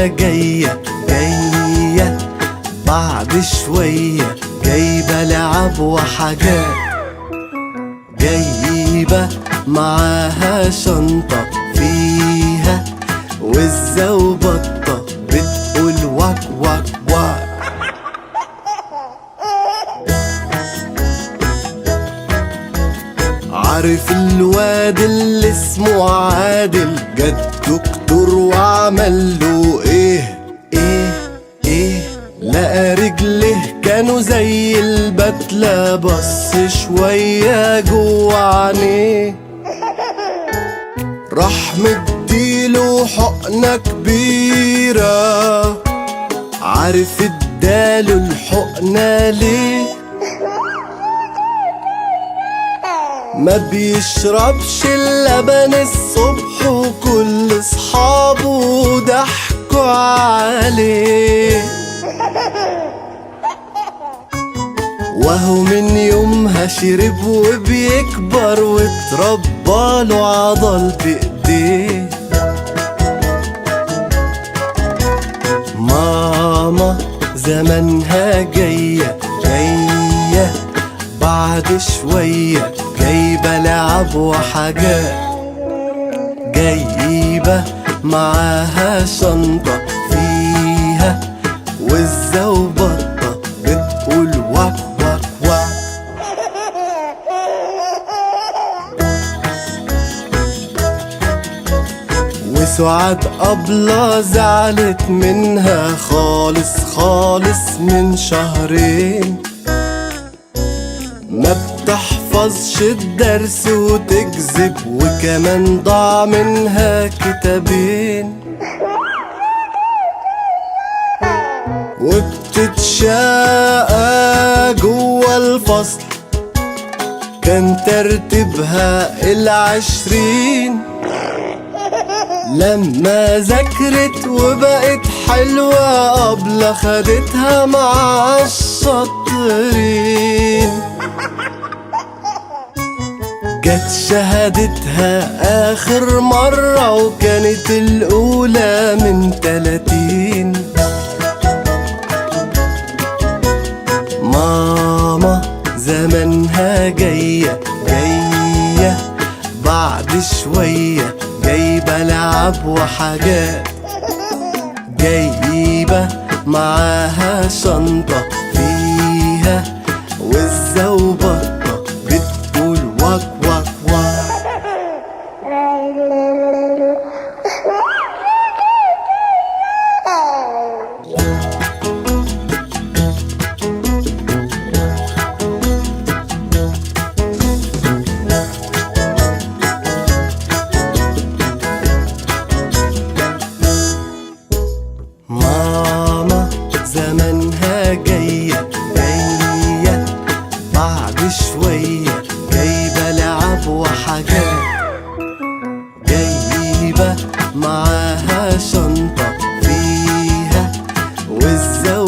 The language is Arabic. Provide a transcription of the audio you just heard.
زمانها جاية جاية بعد شوية، جايبة لعب وحاجات، جايبة معاها شنطة فيها وزة وبطة بتقول واك واك واك. عارف الواد اللي اسمه عادل، جد دكتور وعمل له ايه ايه، لقى رجله كانوا زي البتلة، بص شوية جوا عينيه، راح مديله حقنة كبيرة. عارف اداله الحقنة ليه؟ ما بيشربش اللبن الصبح وكل صحابه ضحكوا عليه، وهو من يومها شرب وبيكبر واترباله عضل بايديه. ماما زمانها جاية جاية بعد شوية، جايبة لعب وحاجات، جايبة معاها شنطة فيها وزة وبطة بتقول واك واك واك. وسعاد أبلة زعلت منها خالص خالص من شهرين، ما بتحفظش الدرس وتكذب، وكمان ضاع منها كتابين، وبتتشاقى جوا الفصل كان ترتيبها 20. لما ذاكرت وبقت حلوة أبلة خدتها مع الشاطرين، جت شهادتها آخر مرة وكانت الأولى من 30. ماما زمانها جاية جاية بعد شوية، جايبة لعب وحاجات، جايبة معاها شنطة فيها وزة وبطة بتقول واك واك واك. ماما زمانها جاية جاية بعد شوية، جايبة لعب وحاجات، جايبة معاها شنطة فيها وزة